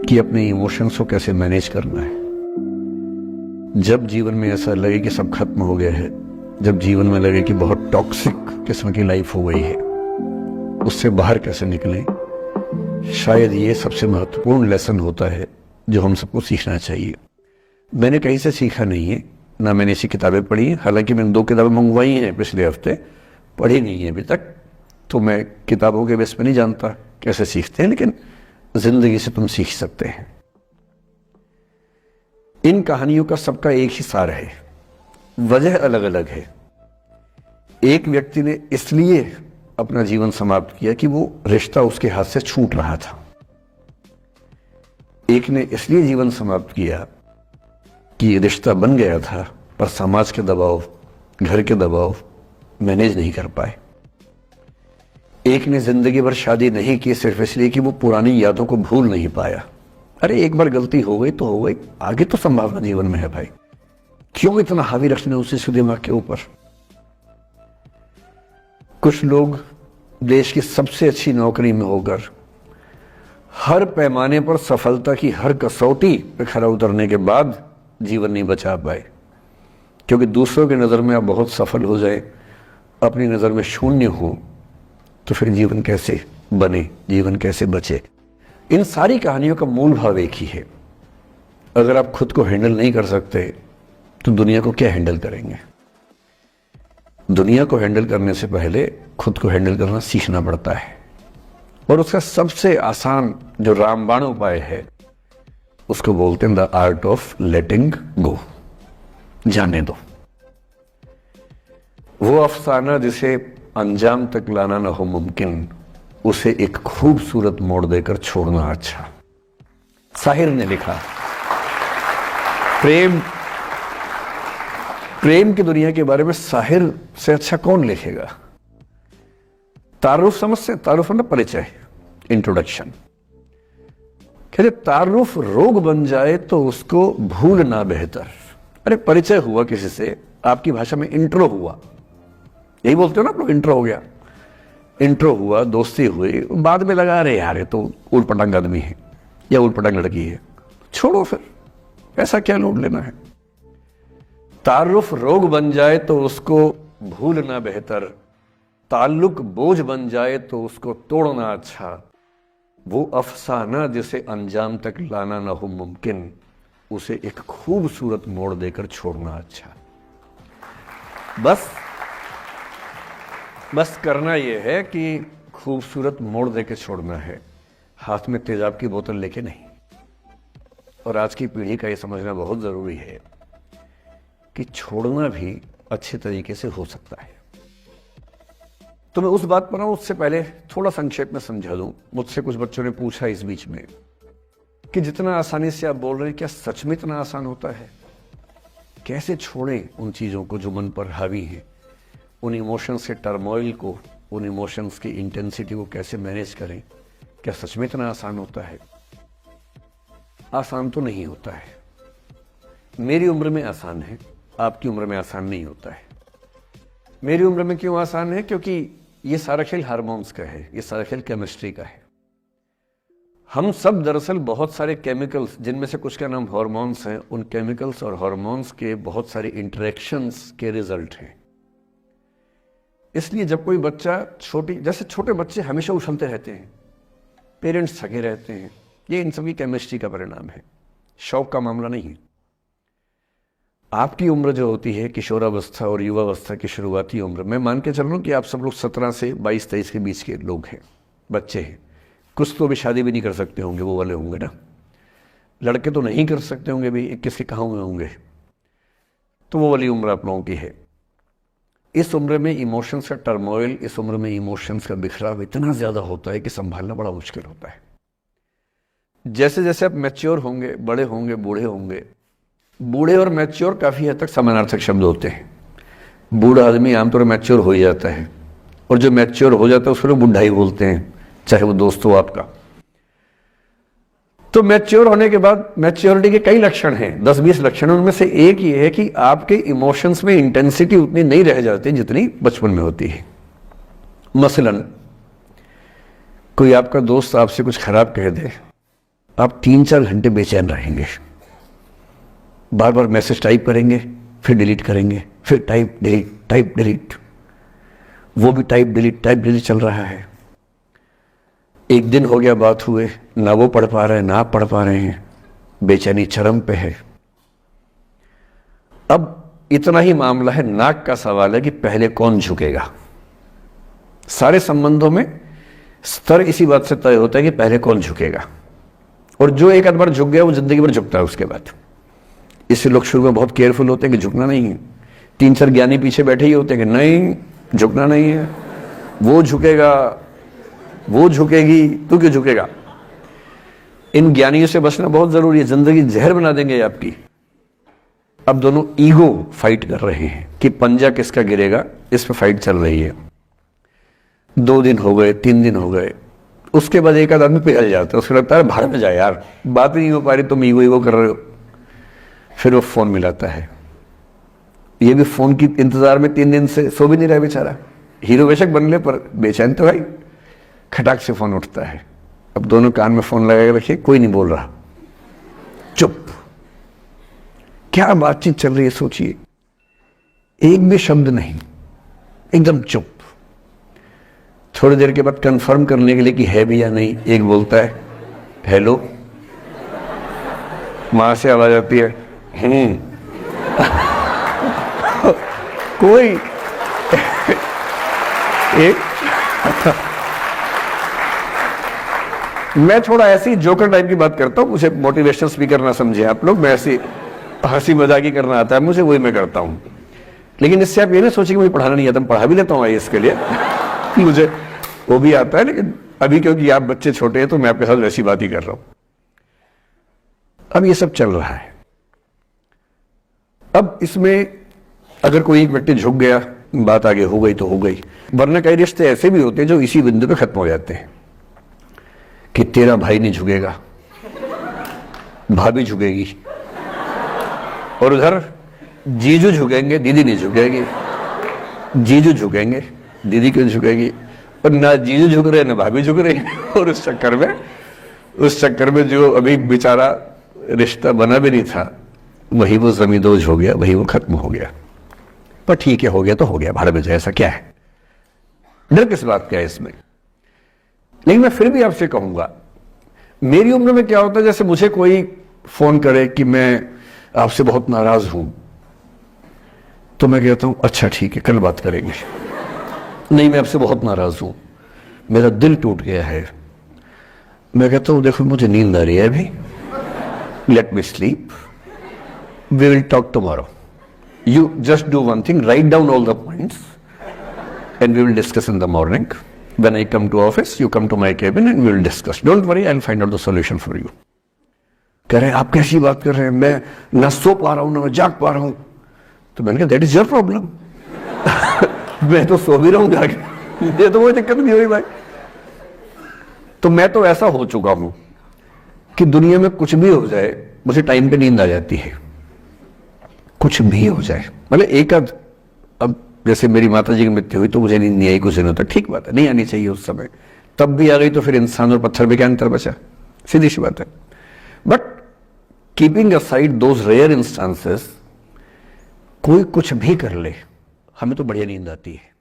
कि अपने इमोशंस को कैसे मैनेज करना है। जब जीवन में ऐसा लगे कि सब खत्म हो गया है, जब जीवन में लगे कि बहुत टॉक्सिक किस्म की लाइफ हो गई है, उससे बाहर कैसे निकलें, शायद ये सबसे महत्वपूर्ण लेसन होता है जो हम सबको सीखना चाहिए। मैंने कहीं से सीखा नहीं है, ना मैंने ऐसी किताबें पढ़ी हैं। हालांकि मैंने 2 किताबें मंगवाई हैं पिछले हफ्ते, पढ़ी नहीं है अभी तक, तो मैं किताबों के बेस पे नहीं जानता कैसे सीखते हैं, लेकिन जिंदगी से तुम सीख सकते हैं। इन कहानियों का सबका एक ही सार है, वजह अलग अलग है। एक व्यक्ति ने इसलिए अपना जीवन समाप्त किया कि वो रिश्ता उसके हाथ से छूट रहा था। एक ने इसलिए जीवन समाप्त किया कि ये रिश्ता बन गया था, पर समाज के दबाव, घर के दबाव मैनेज नहीं कर पाए। एक ने जिंदगी भर शादी नहीं की सिर्फ इसलिए कि वो पुरानी यादों को भूल नहीं पाया। अरे एक बार गलती हो गई तो हो गई, आगे तो संभावना जीवन में है भाई, क्यों इतना हावी रखना उसी दिमाग के ऊपर। कुछ लोग देश की सबसे अच्छी नौकरी में होकर हर पैमाने पर सफलता की हर कसौटी पे खरा उतरने के बाद जीवन नहीं बचा पाए, क्योंकि दूसरों की नज़र में आप बहुत सफल हो जाए, अपनी नज़र में शून्य हो, तो फिर जीवन कैसे बने, जीवन कैसे बचे। इन सारी कहानियों का मूल भाव एक ही है। अगर आप खुद को हैंडल नहीं कर सकते तो दुनिया को क्या हैंडल करेंगे। दुनिया को हैंडल करने से पहले खुद को हैंडल करना सीखना पड़ता है, और उसका सबसे आसान जो रामबाण उपाय है उसको बोलते हैं द आर्ट ऑफ लेटिंग गो। जाने दो। वो अफसाना जिसे अंजाम तक लाना न हो मुमकिन, उसे एक खूबसूरत मोड़ देकर छोड़ना अच्छा। साहिर ने लिखा। प्रेम की दुनिया के बारे में साहिर से अच्छा कौन लिखेगा। तारुफ समझते, तारुफ ना परिचय, इंट्रोडक्शन। कहते तारुफ रोग बन जाए तो उसको भूलना बेहतर। अरे परिचय हुआ किसी से, आपकी भाषा में इंट्रो हुआ, यही बोलते हो ना आप लोग, इंट्रो हो गया। इंट्रो हुआ, दोस्ती हुई, बाद में लगा रहे यार ये तो उल्ट पटांग आदमी है या उल्ट पटांग लड़की है, छोड़ो फिर, ऐसा क्या लोड लेना है। तारुफ रोग बन जाए तो उसको भूलना बेहतर, ताल्लुक बोझ बन जाए तो उसको तोड़ना अच्छा। वो अफसाना जिसे अंजाम तक लाना ना हो मुमकिन, उसे एक खूबसूरत मोड़ देकर छोड़ना अच्छा। बस करना यह है कि खूबसूरत मोड़ देकर छोड़ना है, हाथ में तेजाब की बोतल लेके नहीं। और आज की पीढ़ी का यह समझना बहुत जरूरी है कि छोड़ना भी अच्छे तरीके से हो सकता है। तो मैं उस बात पर आऊं उससे पहले थोड़ा संक्षेप में समझा दूं। मुझसे कुछ बच्चों ने पूछा इस बीच में कि जितना आसानी से आप बोल रहे हैं, क्या सच में इतना आसान होता है। कैसे छोड़ें उन चीजों को जो मन पर हावी हैं, उन इमोशंस के टर्मोइल को, उन इमोशंस की इंटेंसिटी को कैसे मैनेज करें। क्या सच में इतना आसान होता है। आसान तो नहीं होता है। मेरी उम्र में आसान है, आपकी उम्र में आसान नहीं होता है। मेरी उम्र में क्यों आसान है, क्योंकि ये सारा खेल हार्मोन्स का है, ये सारा खेल केमिस्ट्री का है। हम सब दरअसल बहुत सारे केमिकल्स, जिनमें से कुछ का नाम हार्मोन्स हैं, उन केमिकल्स और हार्मोन्स के बहुत सारे इंटरेक्शंस के रिजल्ट हैं। इसलिए जब कोई बच्चा जैसे छोटे बच्चे हमेशा उछलते रहते हैं, पेरेंट्स थके रहते हैं, ये इन सभी केमिस्ट्री का परिणाम है, शौक का मामला नहीं है। आपकी उम्र जो होती है किशोरावस्था और युवावस्था की शुरुआती उम्र, मैं मान के चल रहा हूं कि आप सब लोग 17 से 22-23 के बीच के लोग हैं, बच्चे हैं। कुछ तो अभी शादी भी नहीं कर सकते होंगे, वो वाले होंगे ना। लड़के तो नहीं कर सकते होंगे भी, 21 के कहाँ हुए होंगे, तो वो वाली उम्र आप लोगों की है। इस उम्र में इमोशंस का टर्मोइल, इस उम्र में इमोशंस का बिखराव इतना ज्यादा होता है कि संभालना बड़ा मुश्किल होता है। जैसे जैसे आप मैच्योर होंगे, बड़े होंगे, बूढ़े होंगे, बूढ़े और मैच्योर काफी हद तक समानार्थक शब्द होते हैं। बूढ़ा आदमी आमतौर पर मैच्योर हो ही जाता है, और जो मैच्योर हो जाता है उसको लोग बुढ़ा ही बोलते हैं, चाहे वो दोस्त हो आपका। तो मैच्योर होने के बाद मैच्योरिटी के कई लक्षण हैं, 10-20 लक्षण। उनमें से एक ये है कि आपके इमोशंस में इंटेंसिटी उतनी नहीं रह जाती जितनी बचपन में होती है। मसलन कोई आपका दोस्त आपसे कुछ खराब कह दे, आप 3-4 घंटे बेचैन रहेंगे, बार बार मैसेज टाइप करेंगे, फिर डिलीट करेंगे, फिर टाइप डिलीट, वो भी टाइप डिलीट चल रहा है। एक दिन हो गया बात हुए, ना वो पढ़ पा रहे हैं ना आप पढ़ पा रहे हैं, बेचैनी चरम पे है। अब इतना ही मामला है, नाक का सवाल है कि पहले कौन झुकेगा। सारे संबंधों में स्तर इसी बात से तय होता है कि पहले कौन झुकेगा, और जो एक आध बार झुक गया वो जिंदगी भर झुकता है उसके बाद। इससे लोग शुरू में बहुत केयरफुल होते हैं कि झुकना नहीं है। 3-4 ज्ञानी पीछे बैठे ही होते हैं कि नहीं झुकना नहीं है, वो झुकेगा, वो झुकेगी, तू क्यों झुकेगा। इन ज्ञानियों से बचना बहुत जरूरी है, जिंदगी जहर बना देंगे आपकी। अब दोनों ईगो फाइट कर रहे हैं कि पंजा किसका गिरेगा, इस पे फाइट चल रही है। 2 दिन हो गए, 3 दिन हो गए, उसके बाद एक आध आदमी पिघल जाता है, उसको लगता है भाड़ में जाए यार, बात नहीं हो पा रही, तुम ईगो कर रहे हो। फिर वो फोन मिलाता है, ये भी फोन की इंतजार में 3 दिन से सो भी नहीं रहा बेचारा। हीरो बेशक बन ले पर बेचैन तो भाई। खटाक से फोन उठता है, अब दोनों कान में फोन लगा के रखिए, कोई नहीं बोल रहा, चुप। क्या बातचीत चल रही है सोचिए, एक भी शब्द नहीं, एकदम चुप। थोड़ी देर के बाद कंफर्म करने के लिए कि है भी या नहीं, एक बोलता है हेलो, वहां से आवाज आती है कोई एक मैं थोड़ा ऐसी जोकर टाइप की बात करता हूं, मुझे मोटिवेशनल स्पीकर ना समझे आप लोग, मैं ऐसी हंसी मजाक ही करना आता है मुझे, वही मैं करता हूं। लेकिन इससे आप ये ना सोचिए कि मुझे पढ़ाना नहीं आता, मैं पढ़ा भी लेता हूं इसके लिए मुझे वो भी आता है, लेकिन अभी क्योंकि आप बच्चे छोटे हैं तो मैं आपके साथ वैसी बात ही कर रहा हूं। अब ये सब चल रहा है। अब इसमें अगर कोई एक व्यक्ति झुक गया, बात आगे हो गई तो हो गई, वरना कई रिश्ते ऐसे भी होते हैं जो इसी बिंदु पे खत्म हो जाते हैं कि तेरा भाई नहीं झुकेगा, भाभी झुकेगी, और उधर जीजू झुकेंगे, दीदी नहीं झुकेगी, जीजू झुकेंगे, दीदी क्यों झुकेगी, और ना जीजू झुक रहे ना भाभी झुक रही और उस चक्कर में जो अभी बेचारा रिश्ता बना भी नहीं था, वही वो जमींदोज हो गया, वही वो खत्म हो गया। पर ठीक है, हो गया तो हो गया, भाड़ में जाए, ऐसा क्या है, डर किस बात का है इसमें। लेकिन मैं फिर भी आपसे कहूंगा, मेरी उम्र में क्या होता है, जैसे मुझे कोई फोन करे कि मैं आपसे बहुत नाराज हूं, तो मैं कहता हूं अच्छा ठीक है कल बात करेंगे। नहीं, मैं आपसे बहुत नाराज हूं, मेरा दिल टूट गया है, मैं कहता हूं देखो मुझे नींद आ रही है अभी, let me sleep, we will talk tomorrow, you just do one thing, write down all the points and we will discuss in the morning, when I come to office you come to my cabin and we will discuss, don't worry, I will find out the solution for you. कह रहे हैं आप कैसी बात कर रहे हैं, मैं ना सो पा रहा हूं ना मैं जाग पा रहा हूं। तो मैंने कहा दैट इज योर प्रॉब्लम मैं तो सो भी रहा हूं जाके, ये तो कोई दिक्कत नहीं हो रही भाई। तो मैं तो ऐसा हो चुका हूं कि दुनिया में कुछ भी हो जाए मुझे टाइम पे नींद आ जाती है, कुछ भी हो जाए। मतलब एक आध, अब जैसे मेरी माता जी की मृत्यु हुई तो मुझे नींद नहीं आई कुछ दिनों तक, ठीक बात है, नहीं आनी चाहिए उस समय, तब भी आ गई तो फिर इंसान और पत्थर में क्या अंतर बचा, सीधी सी बात है। But keeping aside those rare instances, कोई कुछ भी कर ले, हमें तो बढ़िया नींद आती है।